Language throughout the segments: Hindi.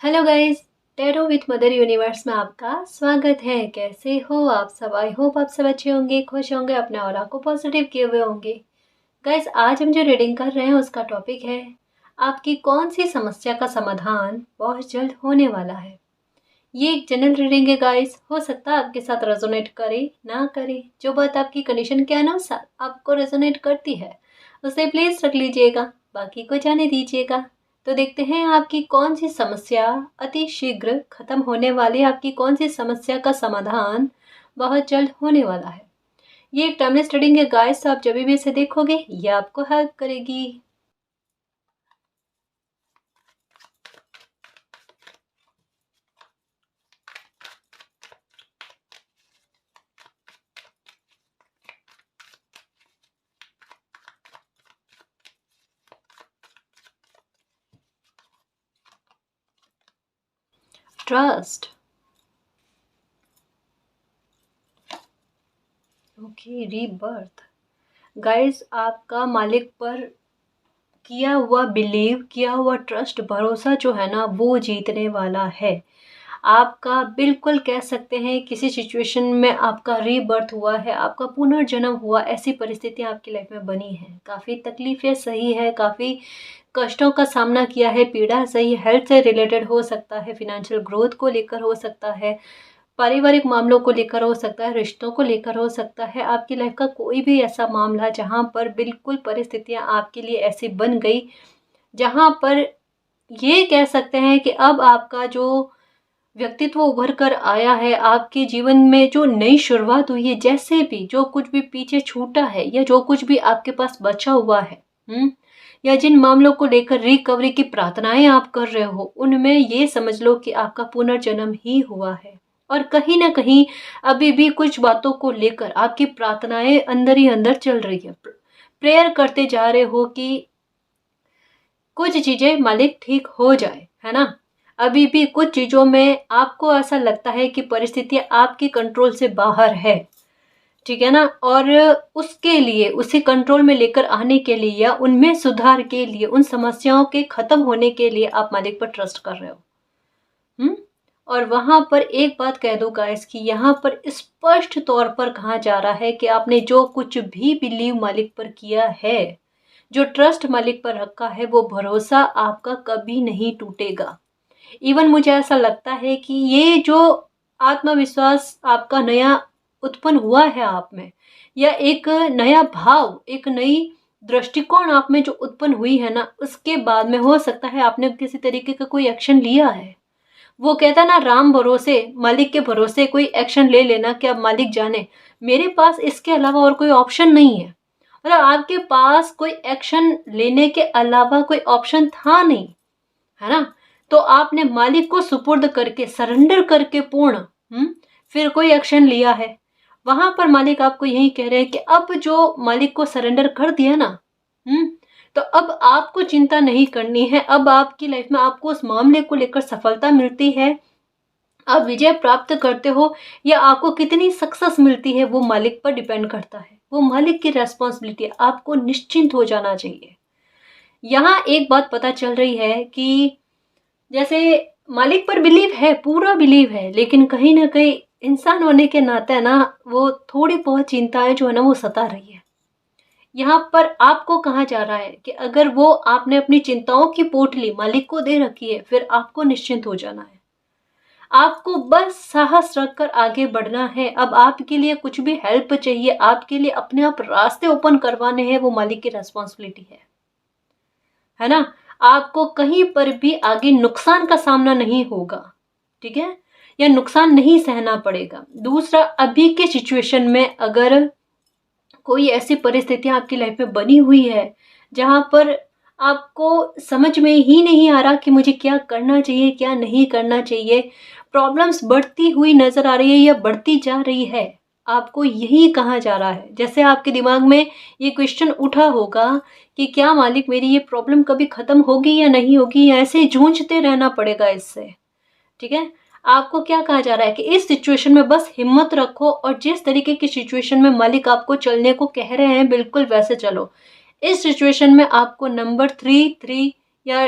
Hello guys, tarot with mother universe में आपका स्वागत है। कैसे हो आप सब? आई होप आप सब अच्छे होंगे, खुश होंगे, अपने ऑरा को पॉजिटिव किए हुए होंगे। गाइस, आज हम जो रीडिंग कर रहे हैं उसका टॉपिक है आपकी कौन सी समस्या का समाधान बहुत जल्द होने वाला है। ये एक जनरल रीडिंग है गाइस, हो सकता है आपके साथ रेजोनेट करे ना करे। जो बात आपकी कंडीशन के अनुसार आपको रेजोनेट करती है उसे प्लीज रख लीजिएगा, बाकी को जाने दीजिएगा। तो देखते हैं आपकी कौन सी समस्या अति शीघ्र खत्म होने वाली है, आपकी कौन सी समस्या का समाधान बहुत जल्द होने वाला है। ये एक टाइमलेस रीडिंग है गाइस, आप जब भी इसे देखोगे ये आपको हेल्प करेगी। Trust, okay, rebirth. गाइस, आपका मालिक पर किया हुआ बिलीव, किया हुआ ट्रस्ट, भरोसा जो है ना वो जीतने वाला है। आपका बिल्कुल कह सकते हैं किसी सिचुएशन में आपका रीबर्थ हुआ है, आपका पुनर्जन्म हुआ, ऐसी परिस्थितियाँ आपकी लाइफ में बनी हैं। काफ़ी तकलीफ़ें सही है, काफ़ी कष्टों का सामना किया है, पीड़ा सही, हेल्थ से रिलेटेड हो सकता है, फिनेंशियल ग्रोथ को लेकर हो सकता है, पारिवारिक मामलों को लेकर हो सकता है, रिश्तों को लेकर हो सकता है। आपकी लाइफ का कोई भी ऐसा मामला जहाँ पर बिल्कुल परिस्थितियाँ आपके लिए ऐसी बन गई, जहाँ पर ये कह सकते हैं कि अब आपका जो व्यक्तित्व उभर कर आया है, आपके जीवन में जो नई शुरुआत हुई है, जैसे भी जो कुछ भी पीछे छूटा है या जो कुछ भी आपके पास बचा हुआ है, या जिन मामलों को लेकर रिकवरी की प्रार्थनाएं आप कर रहे हो, उनमें ये समझ लो कि आपका पुनर्जन्म ही हुआ है। और कहीं ना कहीं अभी भी कुछ बातों को लेकर आपकी प्रार्थनाएं अंदर ही अंदर चल रही है। प्रेयर करते जा रहे हो कि कुछ चीजें मालिक ठीक हो जाए, है ना। अभी भी कुछ चीजों में आपको ऐसा लगता है कि परिस्थितियां आपकी कंट्रोल से बाहर है, ठीक है ना। और उसके लिए, उसे कंट्रोल में लेकर आने के लिए या उनमें सुधार के लिए, उन समस्याओं के खत्म होने के लिए आप मालिक पर ट्रस्ट कर रहे हो। और वहां पर एक बात कह दो गाइस कि यहाँ पर स्पष्ट तौर पर कहा जा रहा है कि आपने जो कुछ भी बिलीव मालिक पर किया है, जो ट्रस्ट मालिक पर रखा है, वो भरोसा आपका कभी नहीं टूटेगा। इवन मुझे ऐसा लगता है कि ये जो आत्मविश्वास आपका नया उत्पन्न हुआ है आप में, या एक नया भाव, एक नई दृष्टिकोण आप में जो उत्पन्न हुई है ना, उसके बाद में हो सकता है आपने किसी तरीके का कोई एक्शन लिया है। वो कहता ना, राम भरोसे, मालिक के भरोसे कोई एक्शन ले लेना कि अब मालिक जाने, मेरे पास इसके अलावा और कोई ऑप्शन नहीं है। मतलब आपके पास कोई एक्शन लेने के अलावा कोई ऑप्शन था नहीं, है ना। तो आपने मालिक को सुपुर्द करके, सरेंडर करके पूर्ण, फिर कोई एक्शन लिया है। वहां पर मालिक आपको यही कह रहे हैं कि अब जो मालिक को सरेंडर कर दिया ना, तो अब आपको चिंता नहीं करनी है। अब आपकी लाइफ में आपको उस मामले को लेकर सफलता मिलती है, आप विजय प्राप्त करते हो, या आपको कितनी सक्सेस मिलती है, वो मालिक पर डिपेंड करता है। वो मालिक की रेस्पॉन्सिबिलिटी है, आपको निश्चिंत हो जाना चाहिए। यहाँ एक बात पता चल रही है कि जैसे मालिक पर बिलीव है, पूरा बिलीव है, लेकिन कहीं ना कहीं इंसान होने के नाते ना वो थोड़ी बहुत चिंताएं जो है ना वो सता रही है। यहाँ पर आपको कहा जा रहा है कि अगर वो आपने अपनी चिंताओं की पोटली मालिक को दे रखी है, फिर आपको निश्चिंत हो जाना है। आपको बस साहस रखकर आगे बढ़ना है। अब आपके लिए कुछ भी हेल्प चाहिए, आपके लिए अपने आप रास्ते ओपन करवाने हैं, वो मालिक की रेस्पॉन्सिबिलिटी है ना। आपको कहीं पर भी आगे नुकसान का सामना नहीं होगा, ठीक है, या नुकसान नहीं सहना पड़ेगा। दूसरा, अभी के सिचुएशन में अगर कोई ऐसी परिस्थितियां आपकी लाइफ में बनी हुई है जहां पर आपको समझ में ही नहीं आ रहा कि मुझे क्या करना चाहिए, क्या नहीं करना चाहिए, प्रॉब्लम्स बढ़ती हुई नजर आ रही है या बढ़ती जा रही है, आपको यही कहा जा रहा है। जैसे आपके दिमाग में ये क्वेश्चन उठा होगा कि क्या मालिक मेरी ये प्रॉब्लम कभी खत्म होगी या नहीं होगी, या ऐसे जूझते रहना पड़ेगा इससे, ठीक है। आपको क्या कहा जा रहा है कि इस सिचुएशन में बस हिम्मत रखो, और जिस तरीके की सिचुएशन में मालिक आपको चलने को कह रहे हैं बिल्कुल वैसे चलो। इस सिचुएशन में आपको नंबर 3 3 या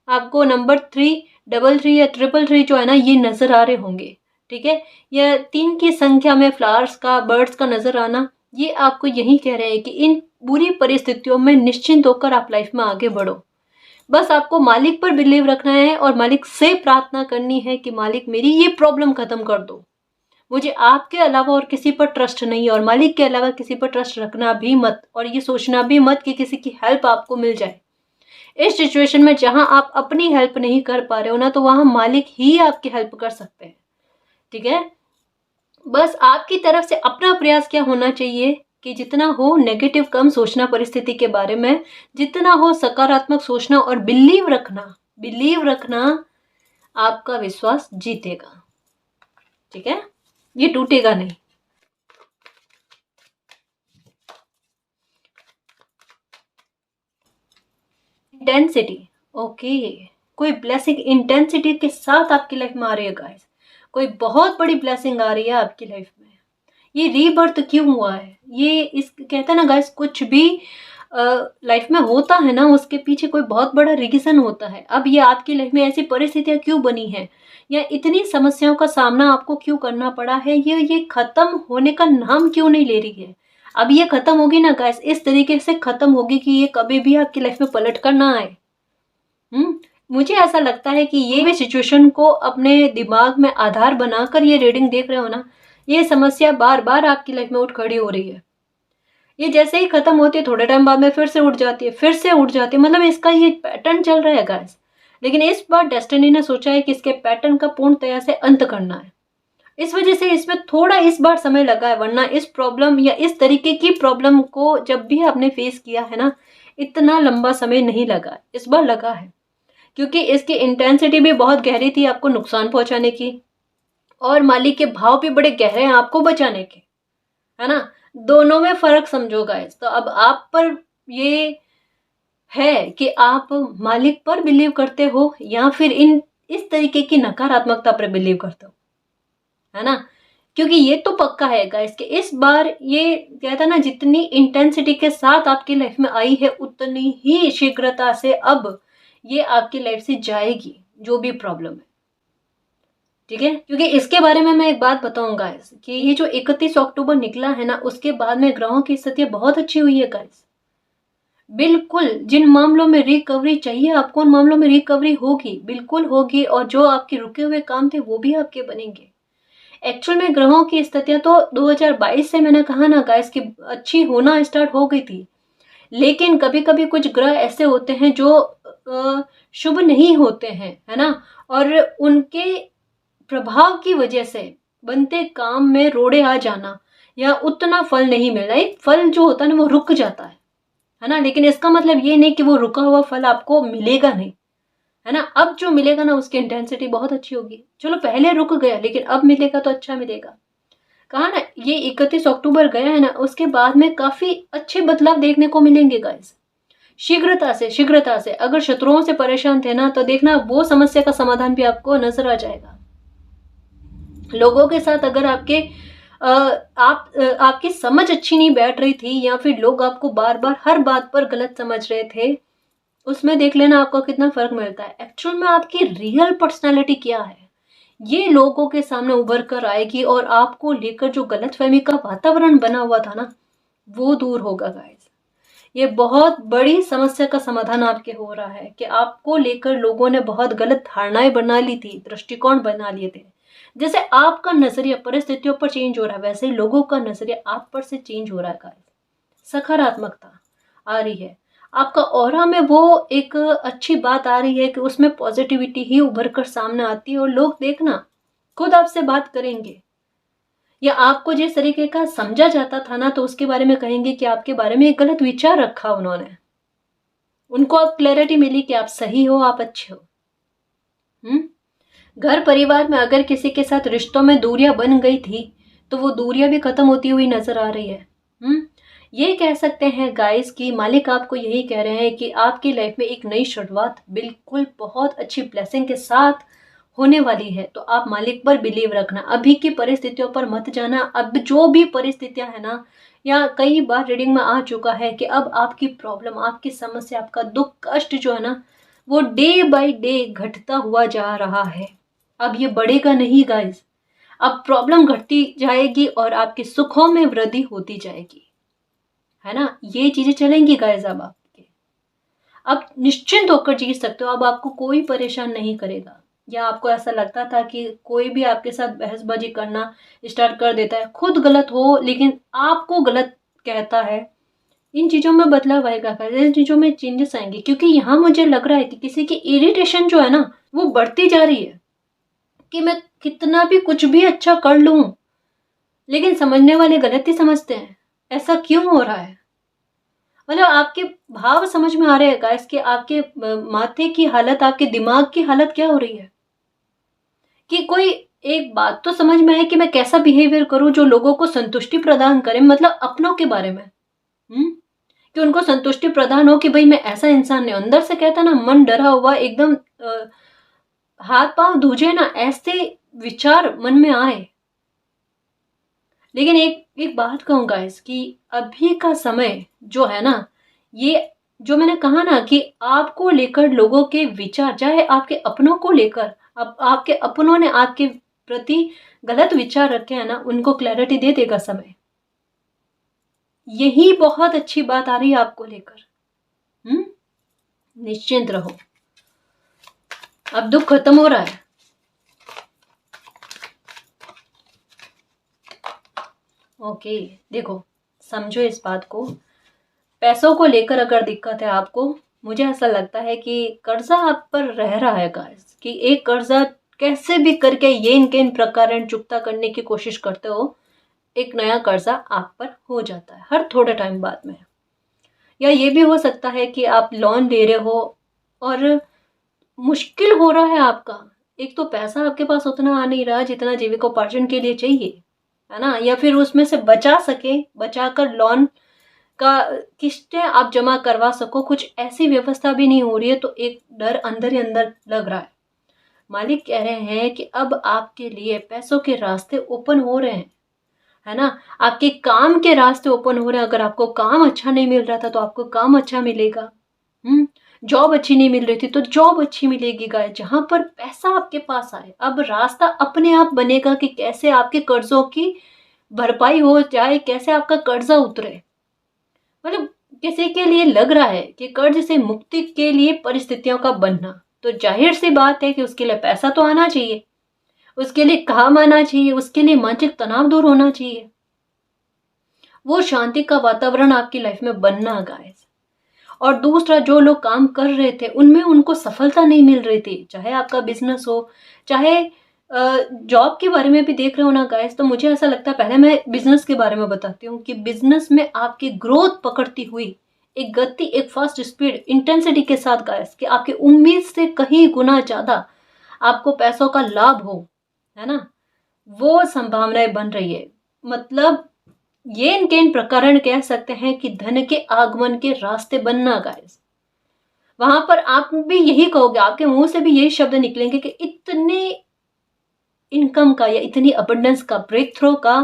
आपको नंबर 3 333 या 333 जो है ना ये नज़र आ रहे होंगे, ठीक है। या 3 की संख्या में फ्लावर्स का, बर्ड्स का नज़र आना, ये आपको यही कह रहे हैं कि इन बुरी परिस्थितियों में निश्चिंत होकर आप लाइफ में आगे बढ़ो। बस आपको मालिक पर बिलीव रखना है और मालिक से प्रार्थना करनी है कि मालिक मेरी ये प्रॉब्लम खत्म कर दो। मुझे आपके अलावा और किसी पर ट्रस्ट नहीं है, और मालिक के अलावा किसी पर ट्रस्ट रखना भी मत, और ये सोचना भी मत कि किसी की हेल्प आपको मिल जाए। इस सिचुएशन में जहां आप अपनी हेल्प नहीं कर पा रहे हो ना, तो वहां मालिक ही आपकी हेल्प कर सकते हैं, ठीक है। बस आपकी तरफ से अपना प्रयास क्या होना चाहिए कि जितना हो नेगेटिव कम सोचना परिस्थिति के बारे में, जितना हो सकारात्मक सोचना और बिलीव रखना, आपका विश्वास जीतेगा, ठीक है, ये टूटेगा नहीं। इंटेंसिटी, ओके, कोई ब्लेसिंग इंटेंसिटी के साथ आपकी लाइफ में आ रही है गाइस, कोई बहुत बड़ी ब्लेसिंग आ रही है आपकी लाइफ में। ये रीबर्थ क्यों हुआ है, ये इस कहते हैं ना गाइस, कुछ भी लाइफ में होता है ना, उसके पीछे कोई बहुत बड़ा रीजन होता है। अब ये आपकी लाइफ में ऐसी परिस्थितियां क्यों बनी हैं, या इतनी समस्याओं का सामना आपको क्यों करना पड़ा है, ये खत्म होने का नाम क्यों नहीं ले रही है। अब ये खत्म होगी ना गाइस, इस तरीके से खत्म होगी कि ये कभी भी आपकी लाइफ में पलट कर ना आए। मुझे ऐसा लगता है कि ये भी सिचुएशन को अपने दिमाग में आधार बनाकर ये रीडिंग देख रहे हो ना, ये समस्या बार बार आपकी लाइफ में उठ खड़ी हो रही है। ये जैसे ही खत्म होती है थोड़े टाइम बाद में फिर से उठ जाती है, फिर से उठ जाती है, मतलब इसका ये पैटर्न चल रहा है गाइस। लेकिन इस बार डेस्टिनी ने सोचा है कि इसके पैटर्न का पूर्णतया से अंत करना है। इस वजह से इसमें थोड़ा इस बार समय लगा है, वरना इस प्रॉब्लम या इस तरीके की प्रॉब्लम को जब भी आपने फेस किया है ना, इतना लंबा समय नहीं लगा, इस बार लगा है। क्योंकि इसकी इंटेंसिटी भी बहुत गहरी थी आपको नुकसान पहुंचाने की, और मालिक के भाव भी बड़े गहरे हैं आपको बचाने के, है ना। दोनों में फर्क समझो गाइस। तो अब आप पर ये है कि आप मालिक पर बिलीव करते हो या फिर इस तरीके की नकारात्मकता पर बिलीव करते हो, है ना। क्योंकि ये तो पक्का है गाइस कि इस बार ये कहता ना, जितनी इंटेंसिटी के साथ आपकी लाइफ में आई है उतनी ही शीघ्रता से अब ये आपकी लाइफ से जाएगी, जो भी प्रॉब्लम है, ठीक है। क्योंकि इसके बारे में मैं एक बात बताऊंगा गाइस कि ये जो 31 अक्टूबर निकला है ना, उसके बाद में ग्रहों की स्थिति बहुत अच्छी हुई है गाइस। बिल्कुल जिन मामलों में रिकवरी चाहिए आपको, उन मामलों में रिकवरी होगी, बिल्कुल होगी, और जो आपके रुके हुए काम थे वो भी आपके बनेंगे। एक्चुअल में ग्रहों की स्थितियां तो 2022 से, मैंने कहा ना गाइस, कि अच्छी होना स्टार्ट हो गई थी। लेकिन कभी कभी कुछ ग्रह ऐसे होते हैं जो शुभ नहीं होते हैं, है ना, और उनके प्रभाव की वजह से बनते काम में रोड़े आ जाना या उतना फल नहीं मिलना, एक फल जो होता है ना वो रुक जाता है ना। लेकिन इसका मतलब ये नहीं कि वो रुका हुआ फल आपको मिलेगा नहीं, है ना। अब जो मिलेगा ना उसकी इंटेंसिटी बहुत अच्छी होगी। चलो पहले रुक गया लेकिन अब मिलेगा तो अच्छा मिलेगा। कहा ना, ये 31 अक्टूबर गया है ना, उसके बाद में काफी अच्छे बदलाव देखने को मिलेंगे गाइस। शीघ्रता से अगर शत्रुओं से परेशान थे ना, तो देखना वो समस्या का समाधान भी आपको नजर आ जाएगा। लोगों के साथ अगर आपकी समझ अच्छी नहीं बैठ रही थी, या फिर लोग आपको बार बार हर बात पर गलत समझ रहे थे, उसमें देख लेना आपको कितना फर्क मिलता है। एक्चुअल में आपकी रियल पर्सनालिटी क्या है, ये लोगों के सामने उभर कर आएगी, और आपको लेकर जो गलतफहमी का वातावरण बना हुआ था ना, वो दूर होगा गाइस। ये बहुत बड़ी समस्या का समाधान आपके हो रहा है कि आपको लेकर लोगों ने बहुत गलत धारणाएं बना ली थी, दृष्टिकोण बना लिए थे। जैसे आपका नजरिया परिस्थितियों पर चेंज हो रहा है, वैसे ही लोगों का नजरिया आप पर से चेंज हो रहा है गाइस। सकारात्मकता आ रही है, आपका ऑरा में वो एक अच्छी बात आ रही है कि उसमें पॉजिटिविटी ही उभर कर सामने आती है, और लोग देखना खुद आपसे बात करेंगे, या आपको जिस तरीके का समझा जाता था ना, तो उसके बारे में कहेंगे कि आपके बारे में एक गलत विचार रखा उन्होंने। उनको अब क्लैरिटी मिली कि आप सही हो, आप अच्छे हो। घर परिवार में अगर किसी के साथ रिश्तों में दूरियां बन गई थी, तो वो दूरियां भी खत्म होती हुई नजर आ रही है। ये कह सकते हैं गाइस कि मालिक आपको यही कह रहे हैं कि आपकी लाइफ में एक नई शुरुआत बिल्कुल बहुत अच्छी ब्लेसिंग के साथ होने वाली है। तो आप मालिक पर बिलीव रखना, अभी की परिस्थितियों पर मत जाना। अब जो भी परिस्थितियां है ना, या कई बार रीडिंग में आ चुका है कि अब आपकी प्रॉब्लम, आपकी समस्या, आपका दुख कष्ट जो है ना, वो डे बाय डे घटता हुआ जा रहा है। अब ये बढ़ेगा नहीं गाइस, अब प्रॉब्लम घटती जाएगी और आपके सुखों में वृद्धि होती जाएगी, है ना। ये चीजें चलेंगी गाइस। अब आपके अब निश्चिंत होकर जी सकते हो। अब आपको कोई परेशान नहीं करेगा। या आपको ऐसा लगता था कि कोई भी आपके साथ बहसबाजी करना स्टार्ट कर देता है, खुद गलत हो लेकिन आपको गलत कहता है, इन चीजों में बदलाव आएगा, इन चीजों में चेंजेस आएंगे। क्योंकि यहाँ मुझे लग रहा है कि किसी की इरिटेशन जो है ना वो बढ़ती जा रही है, कि मैं कितना भी कुछ भी अच्छा कर लूं लेकिन समझने वाले गलत ही समझते हैं। ऐसा क्यों हो रहा है? मतलब आपके भाव समझ में आ रहे हैं गाइस कि आपके माथे की हालत, आपके दिमाग की हालत क्या हो रही है? कि कोई एक बात तो समझ में आए कि मैं कैसा बिहेवियर करूं जो लोगों को संतुष्टि प्रदान करे, मतलब अपनों के बारे में। कि उनको संतुष्टि प्रदान हो कि भाई मैं ऐसा इंसान नहीं। अंदर से कहता ना, मन डरा हुआ एकदम, हाथ पांव धूजे ना, ऐसे विचार मन में आए। लेकिन एक एक बात कहूँ गाइस कि अभी का समय जो है ना, ये जो मैंने कहा ना कि आपको लेकर लोगों के विचार, चाहे आपके अपनों को लेकर, अब आपके अपनों ने आपके प्रति गलत विचार रखे हैं ना, उनको क्लैरिटी दे देगा समय। यही बहुत अच्छी बात आ रही है आपको लेकर। निश्चिंत रहो, अब दुख खत्म हो रहा है। ओके, देखो समझो इस बात को। पैसों को लेकर अगर दिक्कत है आपको, मुझे ऐसा लगता है कि कर्जा आप पर रह रहा है गाइस, कि एक कर्जा कैसे भी करके ये इनके इन प्रकार चुकता करने की कोशिश करते हो, एक नया कर्जा आप पर हो जाता है हर थोड़े टाइम बाद में। या ये भी हो सकता है कि आप लोन ले रहे हो और मुश्किल हो रहा है आपका। एक तो पैसा आपके पास उतना आ नहीं रहा जितना जीविकोपार्जन के लिए चाहिए, है ना। या फिर उसमें से बचा सके, बचाकर लोन का किस्तें आप जमा करवा सको, कुछ ऐसी व्यवस्था भी नहीं हो रही है। तो एक डर अंदर ही अंदर लग रहा है। मालिक कह रहे हैं कि अब आपके लिए पैसों के रास्ते ओपन हो रहे हैं, है ना। आपके काम के रास्ते ओपन हो रहे हैं। अगर आपको काम अच्छा नहीं मिल रहा था तो आपको काम अच्छा मिलेगा। जॉब अच्छी नहीं मिल रही थी तो जॉब अच्छी मिलेगी गाइस, जहां पर पैसा आपके पास आए। अब रास्ता अपने आप बनेगा कि कैसे आपके कर्जों की भरपाई हो जाए, कैसे आपका कर्जा उतरे। मतलब किसी के लिए लग रहा है कि कर्ज से मुक्ति के लिए परिस्थितियों का बनना, तो जाहिर सी बात है कि उसके लिए पैसा तो आना चाहिए, उसके लिए काम आना चाहिए, उसके लिए मानसिक तनाव दूर होना चाहिए, वो शांति का वातावरण आपकी लाइफ में बनना गाइस। और दूसरा, जो लोग काम कर रहे थे उनमें उनको सफलता नहीं मिल रही थी, चाहे आपका बिजनेस हो, चाहे जॉब के बारे में भी देख रहे हो ना गाइस। तो मुझे ऐसा लगता है, पहले मैं बिजनेस के बारे में बताती हूँ कि बिजनेस में आपकी ग्रोथ पकड़ती हुई एक गति, एक फास्ट स्पीड, इंटेंसिटी के साथ गाइस, कि आपकी उम्मीद से कहीं गुना ज्यादा आपको पैसों का लाभ हो, है ना, वो संभावनाएं बन रही है। मतलब ये इनके इन प्रकरण कह सकते हैं कि धन के आगमन के रास्ते बनना गाइस। वहां पर आप भी यही कहोगे, आपके मुंह से भी यही शब्द निकलेंगे कि इतने इनकम का या इतनी अबंडेंस का, ब्रेक थ्रो का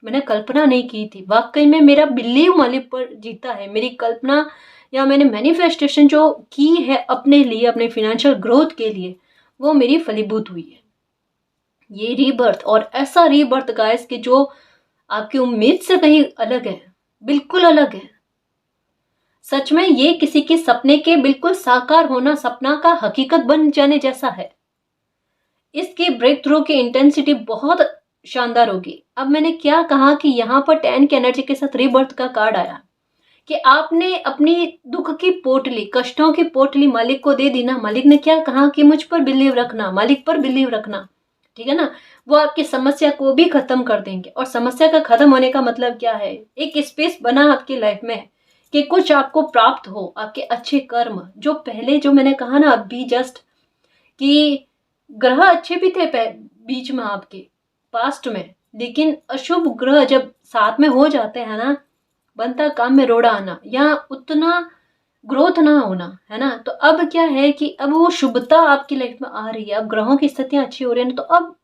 मैंने कल्पना नहीं की थी। वाकई में मेरा बिलीव मालिक पर जीता है। मेरी कल्पना या मैंने मैनिफेस्टेशन जो की है अपने लिए, अपने फाइनेंशियल ग्रोथ के लिए, वो मेरी फलीभूत हुई है। ये रीबर्थ, और ऐसा रीबर्थ गाइस कि जो आपकी उम्मीद से कहीं अलग है, बिल्कुल अलग है। सच में ये किसी के सपने के बिल्कुल साकार होना, सपना का हकीकत बन जाने जैसा है। इसकी ब्रेक थ्रू की इंटेंसिटी बहुत शानदार होगी। अब मैंने क्या कहा कि यहाँ पर 10 की एनर्जी के साथ रीबर्थ का कार्ड आया, कि आपने अपनी दुख की पोटली, कष्टों की पोटली मालिक को दे दी ना। मालिक ने क्या कहा कि मुझ पर बिलीव रखना, मालिक पर बिलीव रखना, ठीक है ना। वो आपकी समस्या को भी खत्म कर देंगे। और समस्या का खत्म होने का मतलब क्या है? एक स्पेस बना आपकी लाइफ में कि कुछ आपको प्राप्त हो, आपके अच्छे कर्म जो पहले, जो मैंने कहा ना अभी जस्ट, कि ग्रह अच्छे भी थे बीच में आपके पास्ट में, लेकिन अशुभ ग्रह जब साथ में हो जाते हैं ना, बनता काम में रोड़ा आना या उतना ग्रोथ ना होना, है ना। तो अब क्या है कि अब वो शुभता आपकी लाइफ में आ रही है। अब ग्रहों की स्थितियां अच्छी हो रही है, तो अब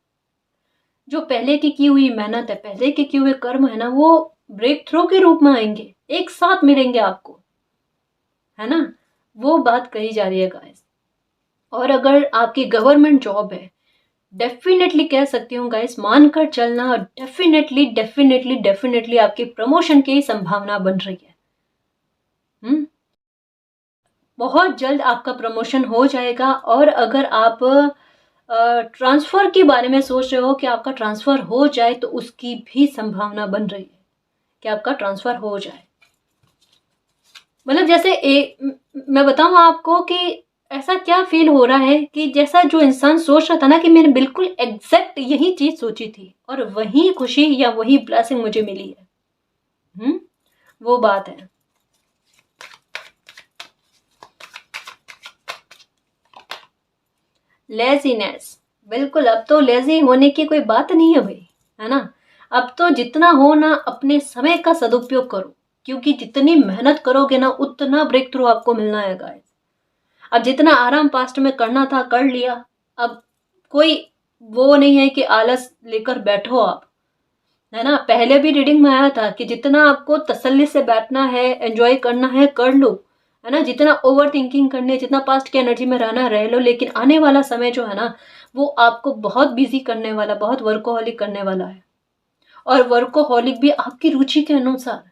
जो पहले की हुई मेहनत है, पहले के किए हुए कर्म है ना, वो ब्रेक थ्रू के रूप में आएंगे, एक साथ मिलेंगे आपको, है ना। वो बात कही जा रही है गाइस। और अगर आपकी गवर्नमेंट जॉब है, डेफिनेटली कह सकती हूँ गाइस, मानकर चलना, डेफिनेटली डेफिनेटली डेफिनेटली आपकी प्रमोशन की संभावना बन रही है। बहुत जल्द आपका प्रमोशन हो जाएगा। और अगर आप ट्रांसफ़र के बारे में सोच रहे हो कि आपका ट्रांसफ़र हो जाए, तो उसकी भी संभावना बन रही है कि आपका ट्रांसफ़र हो जाए। मतलब जैसे मैं बताऊँ आपको कि ऐसा क्या फ़ील हो रहा है कि जैसा जो इंसान सोच रहा था ना कि मैंने बिल्कुल एग्ज़ैक्ट यही चीज़ सोची थी और वही खुशी या वही ब्लेसिंग मुझे मिली है। वो बात है। लेज़ीनेस, बिल्कुल अब तो लेज़ी होने की कोई बात नहीं है भई, है ना? अब तो जितना हो ना अपने समय का सदुपयोग करो, क्योंकि जितनी मेहनत करोगे ना उतना ब्रेक थ्रू आपको मिलना है गाइस। अब जितना आराम पास्ट में करना था कर लिया, अब कोई वो नहीं है कि आलस लेकर बैठो आप, है ना? पहले भी रीडिंग में आया था कि जितना आपको तसल्ली से बैठना है, एन्जॉय करना है, कर लो, है ना? जितना ओवर थिंकिंग करनी है, जितना पास्ट की एनर्जी में रहना रह लो, लेकिन आने वाला समय जो है ना, वो आपको बहुत बिज़ी करने वाला, बहुत वर्कोहॉलिक करने वाला है। और वर्कोहॉलिक भी आपकी रुचि के अनुसार।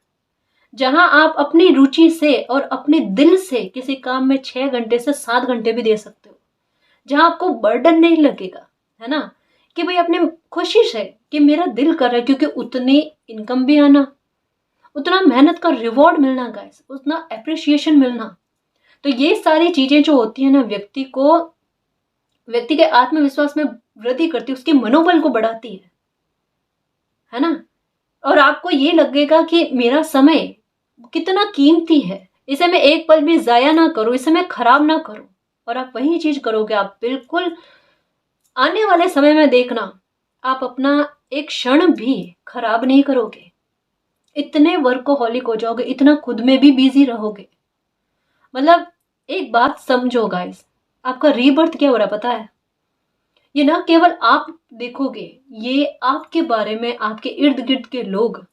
जहाँ आप अपनी रुचि से और अपने दिल से किसी काम में 6 घंटे से 7 घंटे भी दे सकते हो। जहाँ आपको बर्डन नहीं लगेगा, है ना? कि भाई अपने खुशी से कि मेरा दिल कर रहा है, क्योंकि उतनी इनकम भी आना, उतना मेहनत का रिवॉर्ड मिलना गाइस, उतना एप्रिसिएशन मिलना। तो ये सारी चीज़ें जो होती हैं ना व्यक्ति के आत्मविश्वास में वृद्धि करती है, उसके मनोबल को बढ़ाती है ना? और आपको ये लगेगा कि मेरा समय कितना कीमती है, इसे मैं एक पल भी ज़ाया ना करूँ, इसे मैं खराब ना करूँ। और आप वही चीज़ करोगे, आप बिल्कुल आने वाले समय में देखना, आप अपना एक क्षण भी खराब नहीं करोगे। इतने वर्कोहॉलिक हो जाओगे, इतना खुद में भी बिजी रहोगे। मतलब एक बात समझो गाइस, आपका रीबर्थ क्या हो रहा है पता है? ये ना केवल आप देखोगे, ये आपके बारे में आपके इर्द गिर्द के लोग,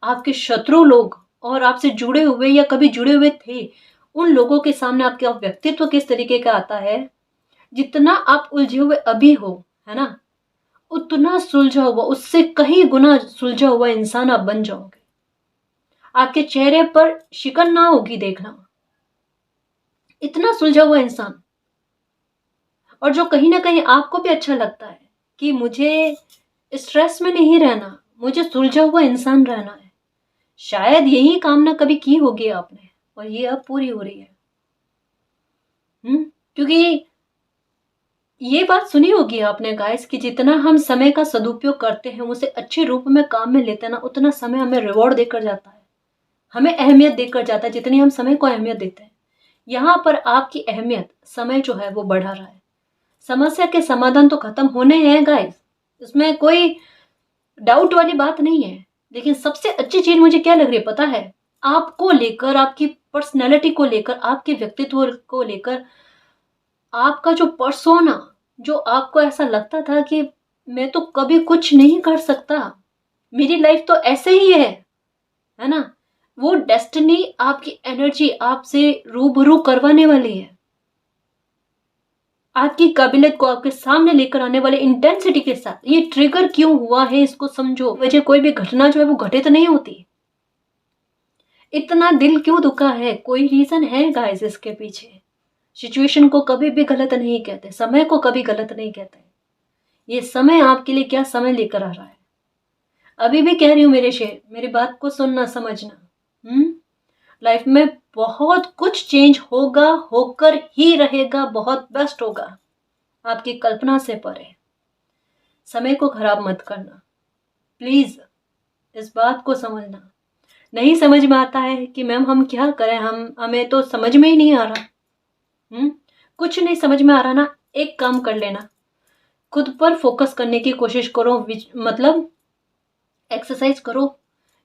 आपके शत्रु लोग और आपसे जुड़े हुए या कभी जुड़े हुए थे, उन लोगों के सामने आपका व्यक्तित्व किस तरीके का आता है। जितना आप उलझे हुए अभी हो, है ना, उतना सुलझा हुआ, उससे कहीं गुना सुलझा हुआ इंसान आप बन जाओगे। आपके चेहरे पर शिकन ना होगी देखना, इतना सुलझा हुआ इंसान। और जो कहीं ना कहीं आपको भी अच्छा लगता है कि मुझे स्ट्रेस में नहीं रहना, मुझे सुलझा हुआ इंसान रहना है। शायद यही कामना कभी की होगी आपने और ये अब पूरी हो रही है। क्योंकि ये बात सुनी होगी आपने गाइस कि जितना हम समय का सदुपयोग करते हैं, उसे अच्छे रूप में काम में लेते हैं ना, उतना समय हमें रिवॉर्ड देकर जाता है, हमें अहमियत देकर जाता है, जितनी हम समय को अहमियत देते हैं। यहाँ पर आपकी अहमियत समय जो है वो बढ़ा रहा है। समस्या के समाधान तो खत्म होने हैं गाइस, इसमें कोई डाउट वाली बात नहीं है। लेकिन सबसे अच्छी चीज मुझे क्या लग रही है पता है? आपको लेकर, आपकी पर्सनैलिटी को लेकर, आपके व्यक्तित्व को लेकर, आपका जो पर्सोना, जो आपको ऐसा लगता था कि मैं तो कभी कुछ नहीं कर सकता, मेरी लाइफ तो ऐसे ही है ना? वो डेस्टिनी आपकी एनर्जी आपसे रूबरू करवाने वाली है। आपकी काबिलियत को आपके सामने लेकर आने वाले इंटेंसिटी के साथ। ये ट्रिगर क्यों हुआ है इसको समझो। वजह कोई भी घटना जो है वो घटित नहीं होती। इतना दिल क्यों दुखा है, कोई रीजन है गाइस इसके पीछे। सिचुएशन को कभी भी गलत नहीं कहते, समय को कभी गलत नहीं कहते। ये समय आपके लिए क्या समय लेकर आ रहा है। अभी भी कह रही हूँ मेरे शेर, मेरी बात को सुनना समझना। लाइफ में बहुत कुछ चेंज होगा, होकर ही रहेगा, बहुत बेस्ट होगा, आपकी कल्पना से परे। समय को खराब मत करना प्लीज, इस बात को समझना। नहीं समझ में आता है कि मैम हम क्या करें, हमें तो समझ में ही नहीं आ रहा। कुछ नहीं समझ में आ रहा ना, एक काम कर लेना, खुद पर फोकस करने की कोशिश करो। मतलब एक्सरसाइज करो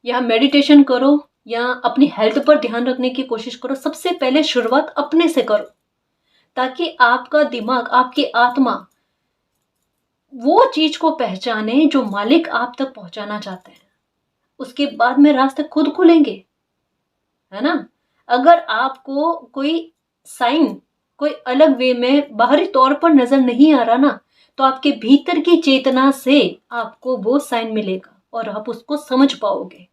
या मेडिटेशन करो या अपनी हेल्थ पर ध्यान रखने की कोशिश करो। सबसे पहले शुरुआत अपने से करो, ताकि आपका दिमाग, आपकी आत्मा वो चीज को पहचाने जो मालिक आप तक पहुंचाना चाहते हैं। उसके बाद में रास्ते खुद खुलेंगे, है ना? अगर आपको कोई साइन, कोई अलग वे में बाहरी तौर पर नजर नहीं आ रहा ना, तो आपके भीतर की चेतना से आपको वो साइन मिलेगा और आप उसको समझ पाओगे।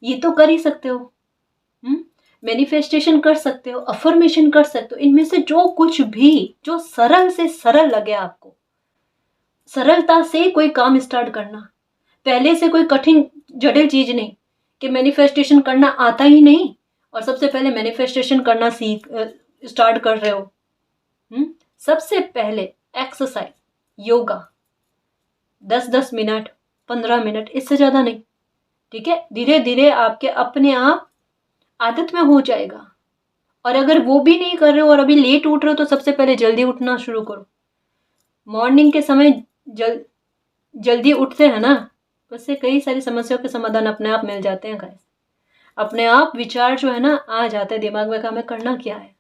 ये तो कर ही सकते हो। मैनिफेस्टेशन कर सकते हो, अफर्मेशन कर सकते हो, इनमें से जो कुछ भी जो सरल से सरल लगे आपको, सरलता से कोई काम स्टार्ट करना। पहले से कोई कठिन जटिल चीज नहीं कि मैनिफेस्टेशन करना आता ही नहीं और सबसे पहले मैनिफेस्टेशन करना सीख स्टार्ट कर रहे हो। सबसे पहले एक्सरसाइज, योगा, 10-10 मिनट, 15 मिनट, इससे ज्यादा नहीं। ठीक है, धीरे धीरे आपके अपने आप आदत में हो जाएगा। और अगर वो भी नहीं कर रहे हो और अभी लेट उठ रहे हो तो सबसे पहले जल्दी उठना शुरू करो। मॉर्निंग के समय जल्दी उठते हैं ना, उससे कई सारी समस्याओं के समाधान अपने आप मिल जाते हैं गाइस। अपने आप विचार जो है ना आ जाते हैं दिमाग में, हमें करना क्या है।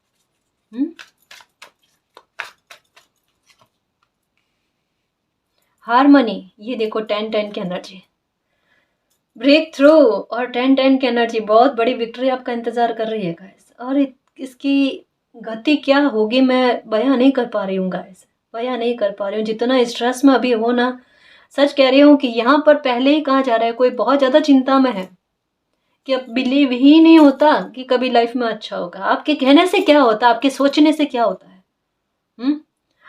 हारमोनी, ये देखो 10-10 की एनर्जी, ब्रेक थ्रू और 10-10 की एनर्जी, बहुत बड़ी विक्ट्री आपका इंतजार कर रही है गाइस। और इसकी गति क्या होगी मैं बयां नहीं कर पा रही हूँ गाइस, बयां नहीं कर पा रही हूँ। जितना स्ट्रेस में अभी हो ना, सच कह रही हूँ कि यहाँ पर पहले ही कहा जा रहा है कोई बहुत ज्यादा चिंता में है कि अब बिलीव ही नहीं होता कि कभी लाइफ में अच्छा होगा। आपके कहने से क्या होता है, आपके सोचने से क्या होता है।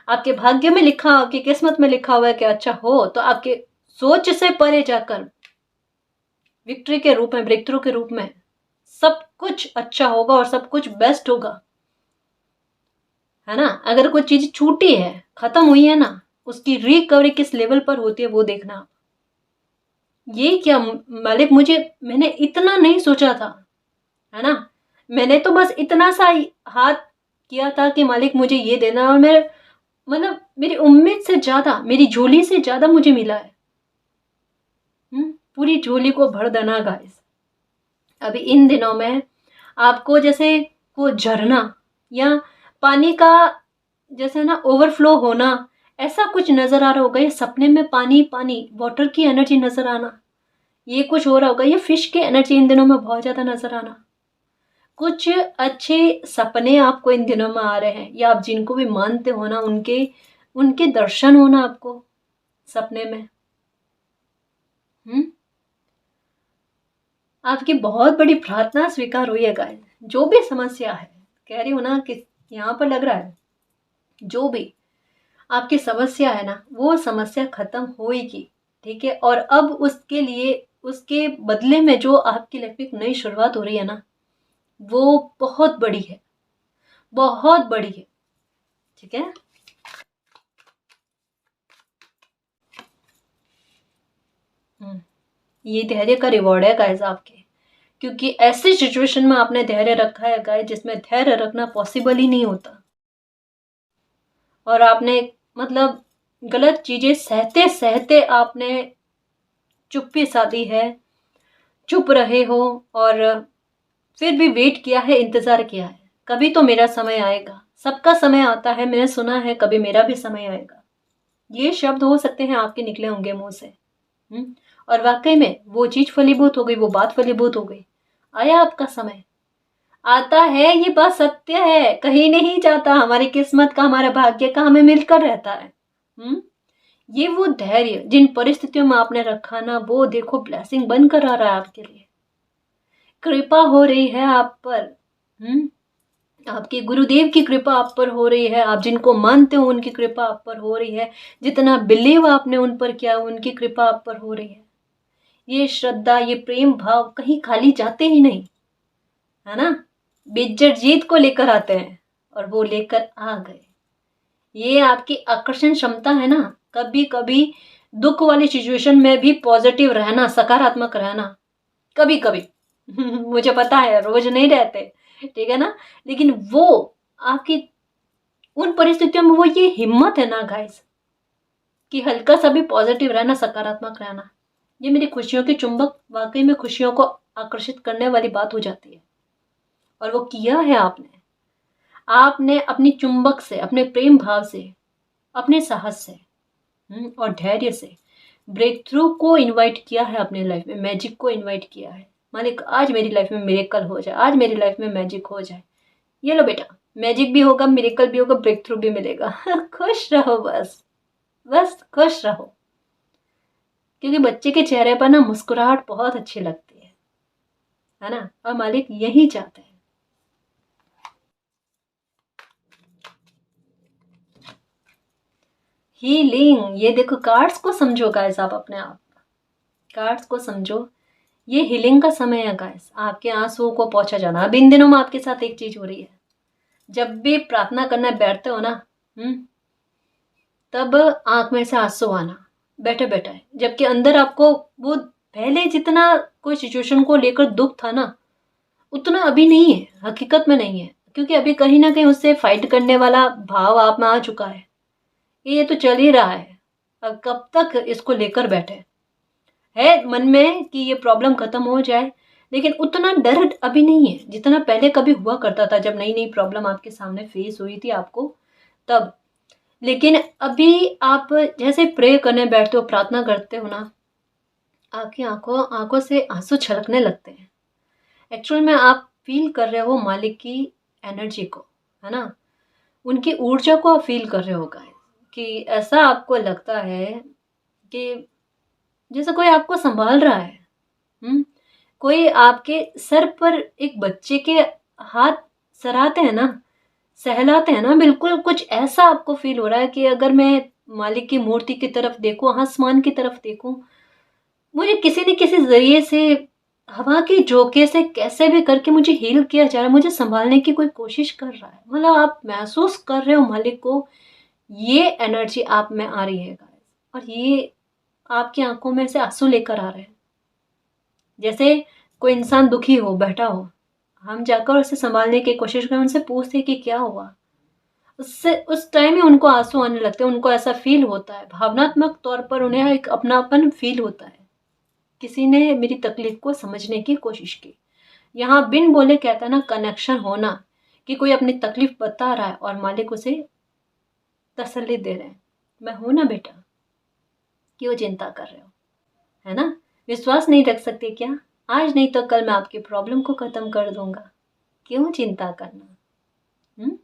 आपके भाग्य में लिखा, आपकी किस्मत में लिखा हुआ है कि अच्छा हो, तो आपके सोच से परे जाकर विक्ट्री के रूप में, ब्रेक थ्रू के रूप में सब कुछ अच्छा होगा और सब कुछ बेस्ट होगा, है ना। अगर कोई चीज छूटी है, खत्म हुई है ना, उसकी रिकवरी किस लेवल पर होती है वो देखना। ये क्या मालिक, मैंने इतना नहीं सोचा था, है ना। मैंने तो बस इतना सा हाथ किया था कि मालिक मुझे ये देना, और मैं मतलब मेरी उम्मीद से ज्यादा, मेरी झोली से ज्यादा मुझे मिला है। पूरी झोली को भर देना गाइस। अभी इन दिनों में आपको जैसे वो झरना या पानी का जैसे ना ओवरफ्लो होना, ऐसा कुछ नजर आ रहा होगा। ये सपने में पानी पानी, वाटर की एनर्जी नजर आना, ये कुछ हो रहा होगा। ये फिश की एनर्जी इन दिनों में बहुत ज्यादा नजर आना। कुछ अच्छे सपने आपको इन दिनों में आ रहे हैं, या आप जिनको भी मानते हो ना, उनके दर्शन होना आपको सपने में। आपकी बहुत बड़ी प्रार्थना स्वीकार हुई है गाइस। जो भी समस्या है, कह रही हूं ना कि यहाँ पर लग रहा है जो भी आपकी समस्या है ना, वो समस्या खत्म होएगी। ठीक है, और अब उसके लिए, उसके बदले में जो आपकी लाइफ में एक नई शुरुआत हो रही है ना, वो बहुत बड़ी है, बहुत बड़ी है। ठीक है, ये धैर्य का रिवॉर्ड है गाइस आपके, क्योंकि ऐसी सिचुएशन में आपने धैर्य रखा है गाइस जिसमें धैर्य रखना पॉसिबल ही नहीं होता। और आपने मतलब गलत चीजें सहते सहते आपने चुप्पी साधी है, चुप रहे हो, और फिर भी वेट किया है, इंतजार किया है। कभी तो मेरा समय आएगा, सबका समय आता है, मैंने सुना है, कभी मेरा भी समय आएगा। ये शब्द हो सकते हैं आपके निकले होंगे मुंह से। और वाकई में वो चीज फलीभूत हो गई, वो बात फलीभूत हो गई। आया आपका समय, आता है, ये बात सत्य है, कहीं नहीं जाता। हमारी किस्मत का, हमारे भाग्य का हमें मिलकर रहता है। ये वो धैर्य जिन परिस्थितियों में आपने रखा ना, वो देखो ब्लेसिंग बनकर आ रहा है आपके लिए। कृपा हो रही है आप पर। आपके गुरुदेव की कृपा आप पर हो रही है, आप जिनको मानते हो उनकी कृपा आप पर हो रही है। जितना बिलीव आपने उन पर किया, उनकी कृपा आप पर हो रही है। ये श्रद्धा, ये प्रेम भाव कहीं खाली जाते ही नहीं, है ना। बिज्जट जीत को लेकर आते हैं, और वो लेकर आ गए। ये आपकी आकर्षण क्षमता है ना, कभी कभी दुख वाली सिचुएशन में भी पॉजिटिव रहना, सकारात्मक रहना, कभी कभी मुझे पता है रोज नहीं रहते, ठीक है ना, लेकिन वो आपकी उन परिस्थितियों में वो ये हिम्मत है ना गाइस, कि हल्का सा भी पॉजिटिव रहना, सकारात्मक रहना। ये मेरी खुशियों के चुंबक, वाकई में खुशियों को आकर्षित करने वाली बात हो जाती है। और वो किया है आपने अपनी चुंबक से, अपने प्रेम भाव से, अपने साहस से और धैर्य से ब्रेक थ्रू को इनवाइट किया है अपने लाइफ में, मैजिक को इनवाइट किया है। मालिक आज मेरी लाइफ में मिरेकल हो जाए, आज मेरी लाइफ में मैजिक हो जाए। ये लो बेटा, मैजिक भी होगा, मिरेकल भी होगा, ब्रेक थ्रू भी मिलेगा। खुश रहो बस, बस खुश रहो, क्योंकि बच्चे के चेहरे पर ना मुस्कुराहट बहुत अच्छी लगती है ना, और मालिक यही चाहते हैं। हीलिंग, ये देखो कार्ड्स को समझो गाइस, आप अपने आप कार्ड्स को समझो। ये हीलिंग का समय है गाइस, आपके आंसुओं को पहुंचा जाना। अब इन दिनों में आपके साथ एक चीज हो रही है, जब भी प्रार्थना करने बैठते हो ना, तब आंख में से आंसू आना बैठे बैठे, जबकि अंदर आपको वो पहले जितना कोई सिचुएशन को लेकर दुख था ना, उतना अभी नहीं है, हकीकत में नहीं है, क्योंकि अभी कहीं ना कहीं उससे फाइट करने वाला भाव आप में आ चुका है। ये तो चल ही रहा है, अब कब तक इसको लेकर बैठे है मन में कि ये प्रॉब्लम खत्म हो जाए, लेकिन उतना डर अभी नहीं है जितना पहले कभी हुआ करता था, जब नई नई प्रॉब्लम आपके सामने फेस हुई थी आपको तब। लेकिन अभी आप जैसे प्रे करने बैठते हो, प्रार्थना करते हो ना, आपकी आंखों आंखों से आंसू छलकने लगते हैं। एक्चुअल में आप फील कर रहे हो मालिक की एनर्जी को, है ना, उनकी ऊर्जा को आप फील कर रहे हो गाइस, कि ऐसा आपको लगता है कि जैसे कोई आपको संभाल रहा है। कोई आपके सर पर एक बच्चे के हाथ सराहते हैं ना, सहलाते हैं ना, बिल्कुल कुछ ऐसा आपको फील हो रहा है कि अगर मैं मालिक की मूर्ति की तरफ देखूं, आसमान की तरफ देखूं, मुझे किसी न किसी जरिए से हवा के झोंके से कैसे भी करके मुझे हील किया जा रहा है, मुझे संभालने की कोई कोशिश कर रहा है। मतलब आप महसूस कर रहे हो मालिक को, ये एनर्जी आप में आ रही है गाइस, और ये आपकी आंखों में से आंसू लेकर आ रहे हैं। जैसे कोई इंसान दुखी हो, बैठा हो, हम जाकर उसे संभालने की कोशिश करें, उनसे पूछते कि क्या हुआ, उससे उस टाइम ही उनको आंसू आने लगते हैं, उनको ऐसा फील होता है, भावनात्मक तौर पर उन्हें एक अपनापन फील होता है, किसी ने मेरी तकलीफ को समझने की कोशिश की। यहाँ बिन बोले कहता है ना, कनेक्शन होना, कि कोई अपनी तकलीफ बता रहा है और मालिक उसे तसल्ली दे रहे हैं, मैं हूं ना बेटा, क्यों चिंता कर रहे हो, है ना, विश्वास नहीं रख सकते क्या, आज नहीं तो कल मैं आपकी प्रॉब्लम को खत्म कर दूंगा, क्यों चिंता करना। हम्म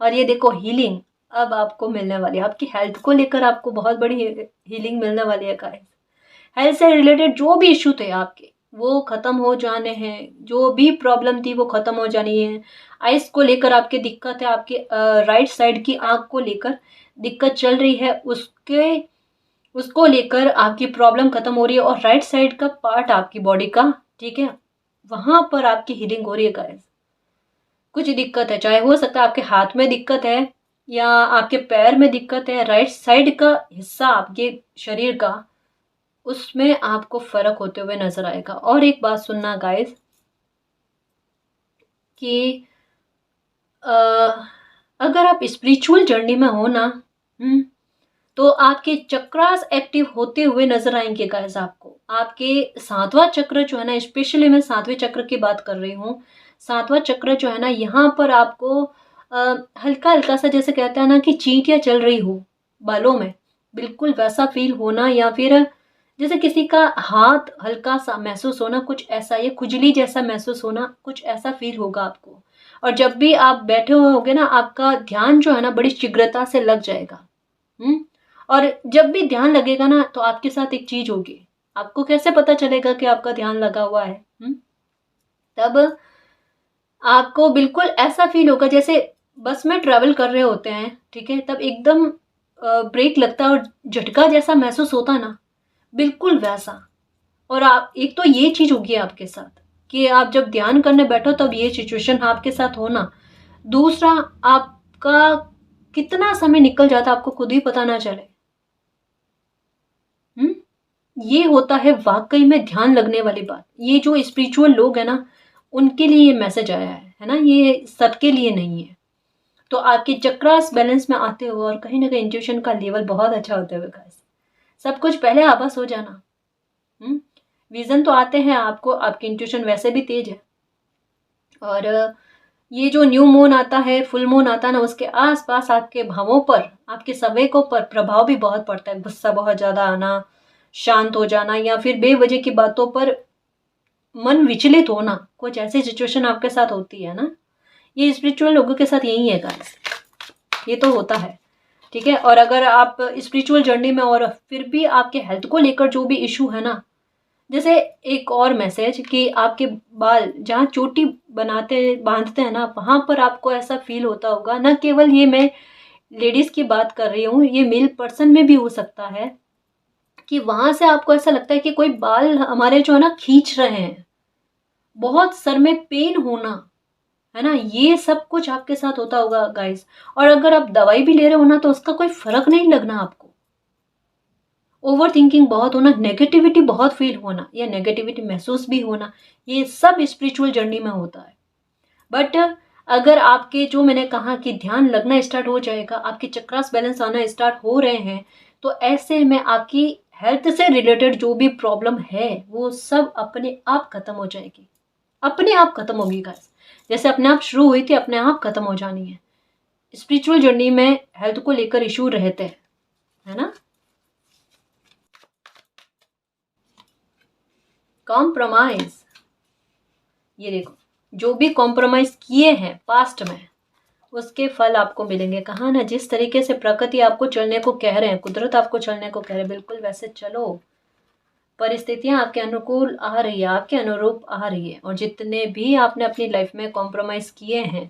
और ये देखो हीलिंग अब आपको मिलने वाली है, आपकी हेल्थ को लेकर आपको बहुत बड़ी हीलिंग मिलने वाली है गाइस। हेल्थ से रिलेटेड जो भी इशू थे आपके, वो खत्म हो जाने हैं, जो भी प्रॉब्लम थी वो खत्म हो जानी है। आइस को लेकर आपकी दिक्कत है, आपके राइट साइड की आंख को लेकर दिक्कत चल रही है, उसको लेकर आपकी प्रॉब्लम खत्म हो रही है, और राइट साइड का पार्ट आपकी बॉडी का, ठीक है, वहां पर आपकी हीलिंग हो रही है गाइस। कुछ दिक्कत है, चाहे हो सकता है आपके हाथ में दिक्कत है या आपके पैर में दिक्कत है, राइट साइड का हिस्सा आपके शरीर का, उसमें आपको फर्क होते हुए नजर आएगा। और एक बात सुनना गाइस, कि अ, अगर आप स्पिरिचुअल जर्नी में हो ना, तो आपके चक्रास एक्टिव होते हुए नजर आएंगे गाइस आपको। आपके सातवां चक्र जो है ना, स्पेशली मैं सातवें चक्र की बात कर रही हूँ, सातवां चक्र जो है ना, यहाँ पर आपको हल्का हल्का सा, जैसे कहते हैं ना कि चींटियां चल रही हो बालों में, बिल्कुल वैसा फील होना, या फिर जैसे किसी का हाथ हल्का सा महसूस होना, कुछ ऐसा, या खुजली जैसा महसूस होना, कुछ ऐसा फील होगा आपको। और जब भी आप बैठे हुए होगे ना, आपका ध्यान जो है ना बड़ी शीघ्रता से लग जाएगा। हम्म और जब भी ध्यान लगेगा ना, तो आपके साथ एक चीज होगी, आपको कैसे पता चलेगा कि आपका ध्यान लगा हुआ है। तब आपको बिल्कुल ऐसा फील होगा जैसे बस में ट्रेवल कर रहे होते हैं, ठीक है, तब एकदम ब्रेक लगता है और झटका जैसा महसूस होता है ना, बिल्कुल वैसा। और आप एक तो ये चीज होगी आपके साथ, कि आप जब ध्यान करने बैठो तब ये सिचुएशन आपके साथ होना। दूसरा, आपका कितना समय निकल जाता है आपको खुद ही पता ना चले। हम्म ये होता है वाकई में ध्यान लगने वाली बात। ये जो स्पिरिचुअल लोग हैं ना, उनके लिए ये मैसेज आया है ना, ये सबके लिए नहीं है। तो आपके चक्रास बैलेंस में आते हुए और कहीं ना कहीं इंट्यूशन का लेवल बहुत अच्छा होते हुए गाइस, सब कुछ पहले आभास हो जाना। विजन तो आते हैं आपको, आपकी इंट्यूशन वैसे भी तेज है। और ये जो न्यू मून आता है, फुल मून आता है ना, उसके आसपास आपके भावों पर, आपके संवेकों पर प्रभाव भी बहुत पड़ता है। गुस्सा बहुत ज्यादा आना, शांत हो जाना, या फिर बेवजह की बातों पर मन विचलित होना, कुछ ऐसी सिचुएशन आपके साथ होती है ना, ये स्पिरिचुअल लोगों के साथ यही है गाइस, ये तो होता है, ठीक है। और अगर आप स्पिरिचुअल जर्नी में और फिर भी आपके हेल्थ को लेकर जो भी इशू है ना, जैसे एक और मैसेज कि आपके बाल जहाँ चोटी बांधते हैं ना, वहाँ पर आपको ऐसा फील होता होगा, ना केवल ये मैं लेडीज़ की बात कर रही हूँ, ये मेल पर्सन में भी हो सकता है कि वहाँ से आपको ऐसा लगता है कि कोई बाल हमारे जो है ना खींच रहे हैं, बहुत सर में पेन होना, है ना, ये सब कुछ आपके साथ होता होगा गाइस। और अगर आप दवाई भी ले रहे हो ना तो उसका कोई फर्क नहीं लगना आपको। ओवर थिंकिंग बहुत होना, नेगेटिविटी बहुत फील होना या नेगेटिविटी महसूस भी होना, ये सब स्पिरिचुअल जर्नी में होता है। बट अगर आपके जो मैंने कहा कि ध्यान लगना स्टार्ट हो जाएगा, आपके चक्रास बैलेंस आना स्टार्ट हो रहे हैं, तो ऐसे में आपकी हेल्थ से रिलेटेड जो भी प्रॉब्लम है वो सब अपने आप खत्म हो जाएगी, अपने आप खत्म होगी गाइस। जैसे अपने आप शुरू हुई थी अपने आप खत्म हो जानी है। स्पिरिचुअल जर्नी में हेल्थ को लेकर इशू रहते हैं, है ना। कॉम्प्रोमाइज, ये देखो, जो भी कॉम्प्रोमाइज किए हैं पास्ट में उसके फल आपको मिलेंगे। कहा ना, जिस तरीके से प्रकृति आपको चलने को कह रहे हैं, कुदरत आपको चलने को कह रहे हैं, बिल्कुल वैसे चलो। परिस्थितियां आपके अनुकूल आ रही है, आपके अनुरूप आ रही है, और जितने भी आपने अपनी लाइफ में कॉम्प्रोमाइज किए हैं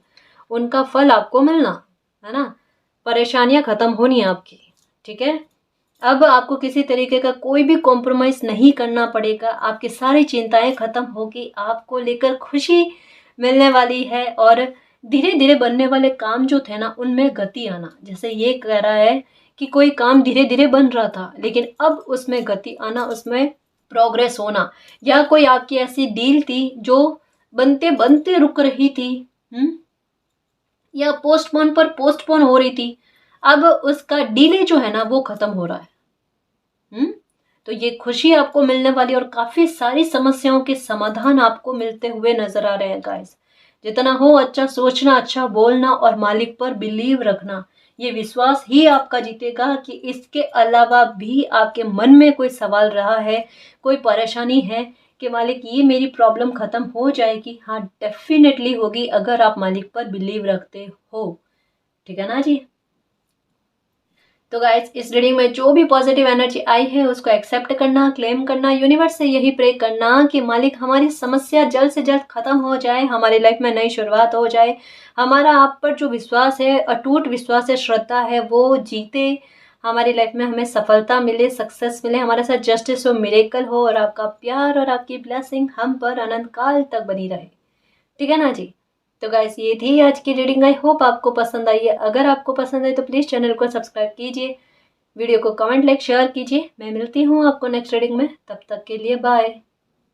उनका फल आपको मिलना, है ना। परेशानियां खत्म होनी है आपकी, ठीक है। अब आपको किसी तरीके का कोई भी कॉम्प्रोमाइज नहीं करना पड़ेगा, आपकी सारी चिंताएं खत्म होगी, आपको लेकर खुशी मिलने वाली है, और धीरे धीरे बनने वाले काम जो थे ना उनमें गति आना। जैसे ये कह रहा है कि कोई काम धीरे धीरे बन रहा था लेकिन अब उसमें गति आना, उसमें प्रोग्रेस होना, या कोई आपकी ऐसी डील थी जो बनते बनते रुक रही थी, या पोस्टपोन पर पोस्टपोन हो रही थी, अब उसका डिले जो है ना वो खत्म हो रहा है। तो ये खुशी आपको मिलने वाली, और काफी सारी समस्याओं के समाधान आपको मिलते हुए नजर आ रहे हैं गाइस। जितना हो अच्छा सोचना, अच्छा बोलना, और मालिक पर बिलीव रखना, ये विश्वास ही आपका जीतेगा कि इसके अलावा भी आपके मन में कोई सवाल रहा है, कोई परेशानी है कि मालिक ये मेरी प्रॉब्लम खत्म हो जाएगी, हाँ डेफिनेटली होगी अगर आप मालिक पर बिलीव रखते हो, ठीक है ना जी। तो गाइस, इस रीडिंग में जो भी पॉजिटिव एनर्जी आई है उसको एक्सेप्ट करना, क्लेम करना, यूनिवर्स से यही प्रे करना कि मालिक हमारी समस्या जल्द से जल्द खत्म हो जाए, हमारी लाइफ में नई शुरुआत हो जाए, हमारा आप पर जो विश्वास है, अटूट विश्वास है, श्रद्धा है, वो जीते, हमारी लाइफ में हमें सफलता मिले, सक्सेस मिले, हमारे साथ जस्टिस हो, मिरेकल हो, और आपका प्यार और आपकी ब्लेसिंग हम पर अनंत काल तक बनी रहे, ठीक है ना जी। तो गाइस, ये थी आज की रीडिंग, आई होप आपको पसंद आई है। अगर आपको पसंद आई तो प्लीज़ चैनल को सब्सक्राइब कीजिए, वीडियो को कमेंट, लाइक, शेयर कीजिए। मैं मिलती हूँ आपको नेक्स्ट रीडिंग में, तब तक के लिए बाय।